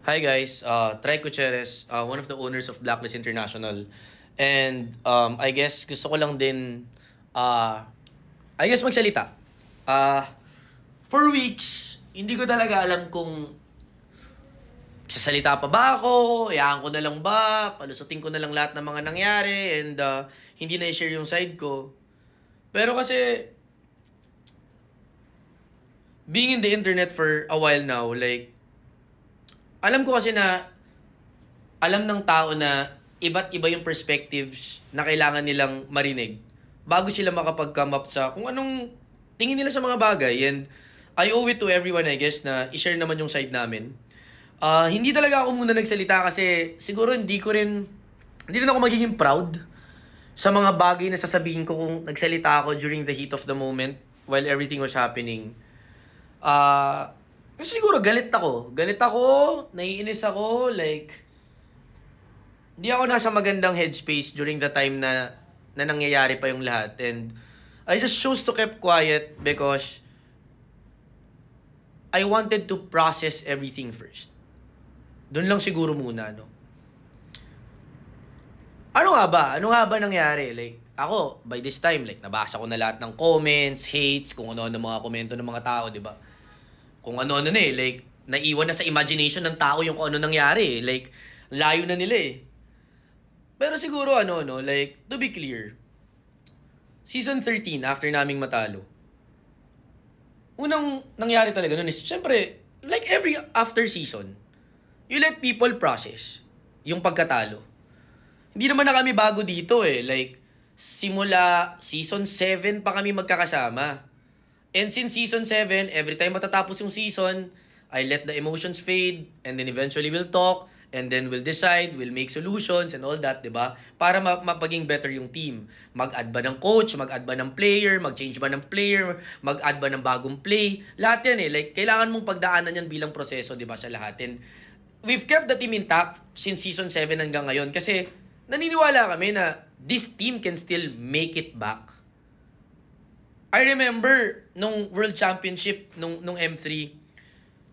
Hi guys, Trey Gutierrez, one of the owners of Blacklist International. And I guess gusto ko lang din, uh, I guess magsalita. Uh, for weeks, hindi ko talaga alam kung sasalita pa ba ako, iyaan ko na lang ba, palusutin ko na lang lahat ng mga nangyari, and hindi na i-share yung side ko. Pero kasi, being in the internet for a while now, like, alam ko kasi na alam ng tao na iba't iba yung perspectives na kailangan nilang marinig bago sila makapag-come up sa kung anong tingin nila sa mga bagay. And I owe it to everyone, I guess, na i-share naman yung side namin. Hindi talaga ako muna nagsalita kasi siguro hindi rin ako magiging proud sa mga bagay na sasabihin ko kung nagsalita ako during the heat of the moment while everything was happening. Kasi siguro galit ako. Galit ako, naiinis ako, like, hindi ako nasa magandang headspace during the time na nangyayari pa yung lahat. And I just chose to keep quiet because I wanted to process everything first. Doon lang siguro muna, no? Ano nga ba? Ano nga ba nangyari? Like, ako, by this time, like, nabasa ko na lahat ng comments, hates, kung ano-ano mga komento ng mga tao, di ba? Kung ano-ano na eh, like, naiwan na sa imagination ng tao yung kung ano nangyari eh. Like, layo na nila eh. Pero siguro like, to be clear, season 13, after naming matalo, unang nangyari talaga nun is, syempre, like every after season, you let people process yung pagkatalo. Hindi naman na kami bago dito eh. Like, simula season 7 pa kami magkakasama. And since season 7, every time matatapos yung season, I let the emotions fade, and then eventually we'll talk, and then we'll decide, we'll make solutions and all that, di ba? Para mapaging better yung team. Mag-add ba ng coach, mag-add ba ng player, mag-change ba ng player, mag-add ba ng bagong play. Lahat yan eh. Like, kailangan mong pagdaanan yan bilang proseso, di ba, sa lahat. And we've kept the team intact since season 7 hanggang ngayon kasi naniniwala kami na this team can still make it back. I remember nung World Championship nung M3,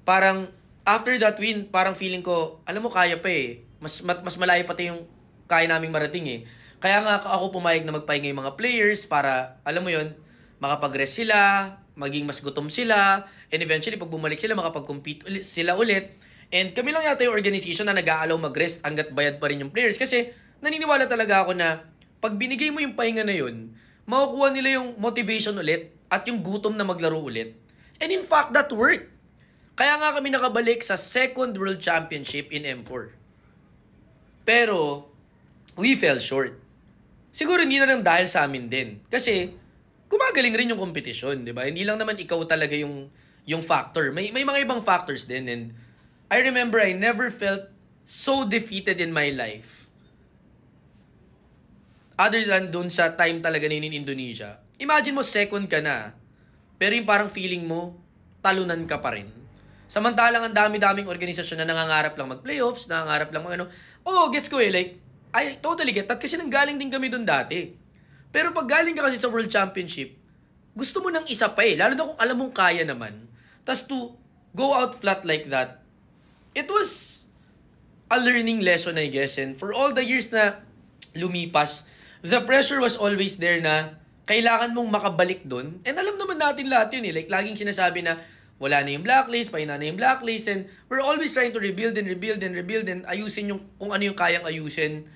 parang after that win, parang feeling ko, alam mo kaya pa eh. Mas malayo pati yung kaya naming marating eh. Kaya nga ako pumayag na magpahinga yung mga players para, alam mo yon, makapag-rest sila, maging mas gutom sila, and eventually pag bumalik sila, makapag-compete sila ulit. And kami lang yata yung organization na nag-aalaw mag-rest hanggat bayad pa rin yung players kasi naniniwala talaga ako na pag binigay mo yung pahinga na yun, makukuha nila yung motivation ulit at yung gutom na maglaro ulit. And in fact, that worked. Kaya nga kami nakabalik sa second World Championship in M4. Pero, we fell short. Siguro hindi na lang dahil sa amin din. Kasi, gumagaling rin yung kompetisyon, di ba? Hindi lang naman ikaw talaga yung factor. May mga ibang factors din. And I remember I never felt so defeated in my life. Other than dun sa time talaga na in Indonesia. Imagine mo, second ka na. Pero yung parang feeling mo, talunan ka pa rin. Samantalang ang dami-daming organisasyon na nangangarap lang mag-playoffs, nangangarap lang gets ko eh. Like, I totally get that kasi nanggaling din kami dun dati. Pero pag galing ka kasi sa World Championship, gusto mo ng isa pa eh. Lalo na kung alam mong kaya naman. Tas to go out flat like that, it was a learning lesson, I guess. And for all the years na lumipas, the pressure was always there na kailangan mong makabalik dun. And alam naman natin lahat yun eh. Like, laging sinasabi na wala na yung blacklist, paina na yung blacklist, and we're always trying to rebuild and ayusin yung kung ano yung kayang ayusin.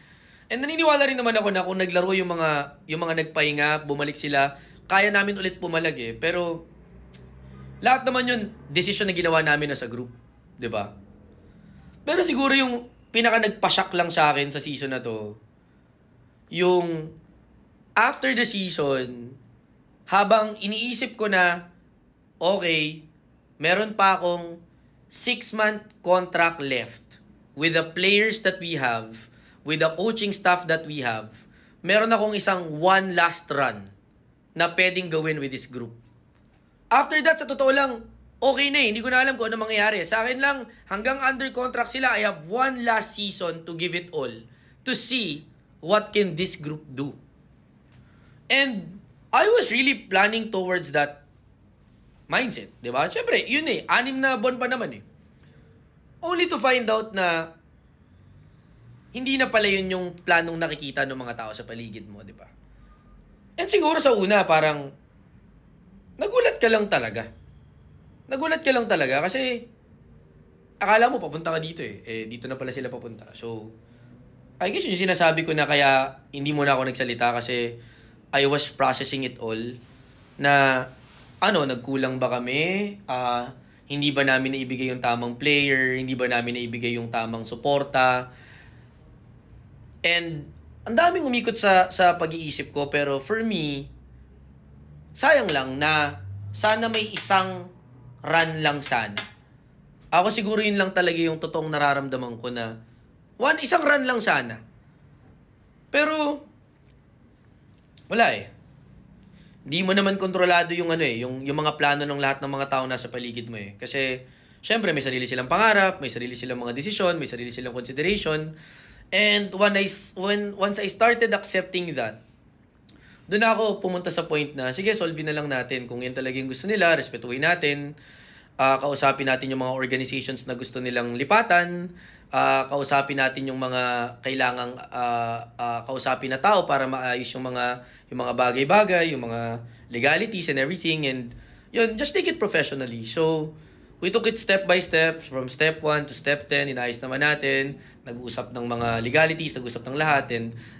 And naniniwala rin naman ako na kung naglaro yung mga nagpahinga, bumalik sila, kaya namin ulit pumalag eh. Pero lahat naman yun, decision na ginawa namin na sa group. 'Di ba? Pero siguro yung pinaka nagpa-shock lang sa akin sa season na to, yung after the season, habang iniisip ko na, okay, meron pa akong 6-month contract left with the players that we have, with the coaching staff that we have, meron akong isang one last run na pwedeng gawin with this group. After that, sa totoo lang, okay na eh. Hindi ko na alam kung ano mangyayari. Sa akin lang, hanggang under contract sila, I have one last season to give it all to see what can this group do. And I was really planning towards that mindset, di ba? Siyempre, yun eh, 6 na buwan pa naman eh. Only to find out na hindi na pala yun yung planong nakikita ng mga tao sa paligid mo, di ba? And siguro sa una, parang nagulat ka lang talaga. Nagulat ka lang talaga kasi akala mo papunta ka dito eh. Eh, dito na pala sila papunta. So, I guess yung sinasabi ko na kaya hindi mo na ako nagsalita kasi I was processing it all na nagkulang ba kami? Hindi ba namin naibigay yung tamang player? Hindi ba namin naibigay yung tamang suporta? And ang daming umikot sa pag-iisip ko pero for me, sayang lang na sana may isang run lang sana. Ako siguro yun lang talaga yung totoong nararamdaman ko na isang run lang sana. Pero wala eh. Di mo naman kontrolado yung yung mga plano ng lahat ng mga tao nasa paligid mo eh. Kasi syempre may sarili silang pangarap, may sarili silang mga desisyon, may sarili silang consideration. And once I started accepting that, doon ako pumunta sa point na, sige, solve na lang natin. Kung yan talaga yung gusto nila, respetuhin natin. Kausapin natin yung mga organizations na gusto nilang lipatan. Kausapin natin yung mga kailangang kausapin na tao para maayos yung mga bagay-bagay, yung mga legalities and everything. And yun, just take it professionally. So, we took it step by step, from step 1 to step 10, inayos naman natin, nag-usap ng mga legalities, nag-usap ng lahat.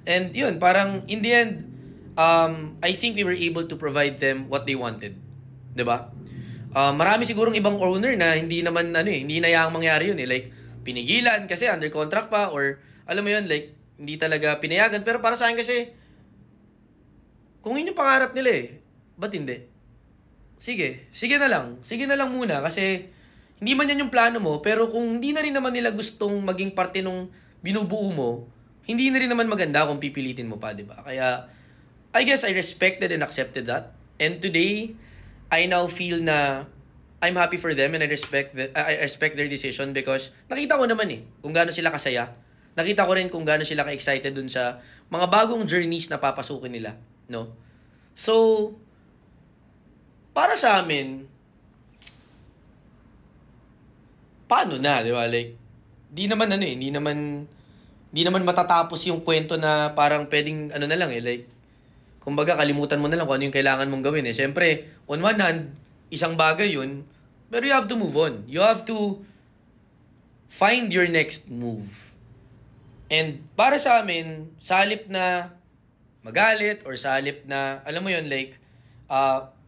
And yun, parang in the end, I think we were able to provide them what they wanted. 'Di ba? Marami sigurong ibang owner na hindi naman hindi na yang mangyari yun eh. Like pinigilan kasi under contract pa or alam mo yun like hindi talaga pinayagan pero para sa akin kasi kung yun yung pangarap nila eh, ba't hindi? Sige na lang. Sige na lang muna kasi hindi man yan yung plano mo pero kung hindi na rin naman nila gustong maging parte nung binubuo mo, hindi na rin naman maganda kung pipilitin mo pa, 'di ba? Kaya I guess I respected and accepted that. And today, I now feel na I'm happy for them and I respect their decision because nakita ko naman kung gaano sila kasaya. Nakita ko rin kung gaano sila ka-excited dun sa mga bagong journeys na papasukin nila, no? So, para sa amin, paano na, di ba? Like, di naman matatapos yung kwento na parang pwedeng na lang like kumbaga, kalimutan mo na lang kung ano yung kailangan mong gawin eh. Siyempre, on one hand, isang bagay yun, pero you have to move on. You have to find your next move. And para sa amin, sa halip na magalit or sa halip na, alam mo yun, like,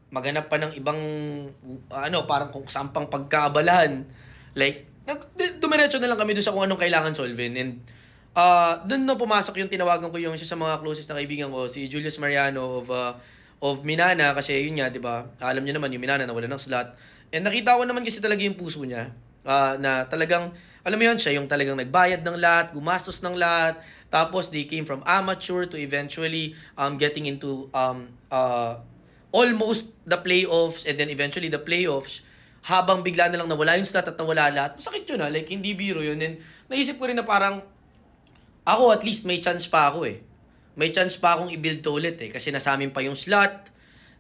maghanap pa ng ibang, parang kung saan pang pagkaabalahan, like, dumiretso na lang kami doon sa kung anong kailangan solvin. And doon na pumasok yung tinawagan ko yung isa sa mga closest na kaibigan ko, si Julius Mariano of Minana kasi yun nga, 'di ba? Alam niyo naman yung Minana nawala ng slot. And nakita ko naman kasi talaga yung puso niya na talagang alam mo yun siya yung talagang nagbayad ng lahat, gumastos ng lahat. Tapos they came from amateur to eventually getting into almost the playoffs and then eventually the playoffs habang bigla na lang nawala yung slot at nawala lahat. Masakit yun like hindi biro yun. And naisip ko rin na parang ako at least may chance pa ako eh. May chance pa akong i-build to ulit eh. Kasi nasa amin pa yung slot.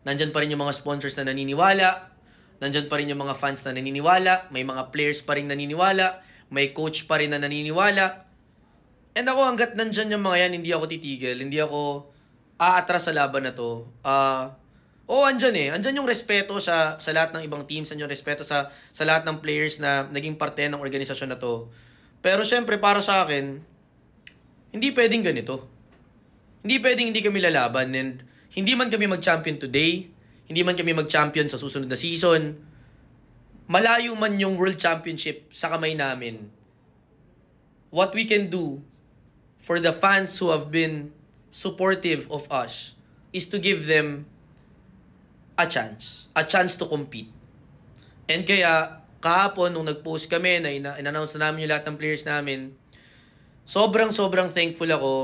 Nandyan pa rin yung mga sponsors na naniniwala. Nandyan pa rin yung mga fans na naniniwala. May mga players pa rin naniniwala. May coach pa rin na naniniwala. And ako hanggat nandyan yung mga yan, hindi ako titigil. Hindi ako aatras sa laban na to. Andyan eh. Andyan yung respeto sa lahat ng ibang teams. Andyan yung respeto sa lahat ng players na naging parte ng organisasyon na to. Pero syempre para sa akin, hindi pwedeng ganito. Hindi pwedeng hindi kami lalaban and hindi man kami mag-champion today, hindi man kami mag-champion sa susunod na season, malayo man yung World Championship sa kamay namin. What we can do for the fans who have been supportive of us is to give them a chance to compete. And kaya kahapon nung nag-post kami na in-announce na namin yung lahat ng players namin, sobrang thankful ako.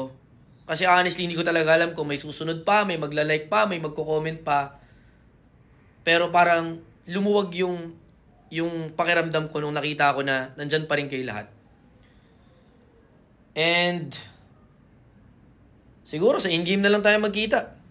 Kasi honestly, hindi ko talaga alam kung may susunod pa, may magla-like pa, may magko-comment pa. Pero parang lumuwag yung pakiramdam ko nung nakita ko na nandyan pa rin kayo lahat. And siguro sa in-game na lang tayo magkita.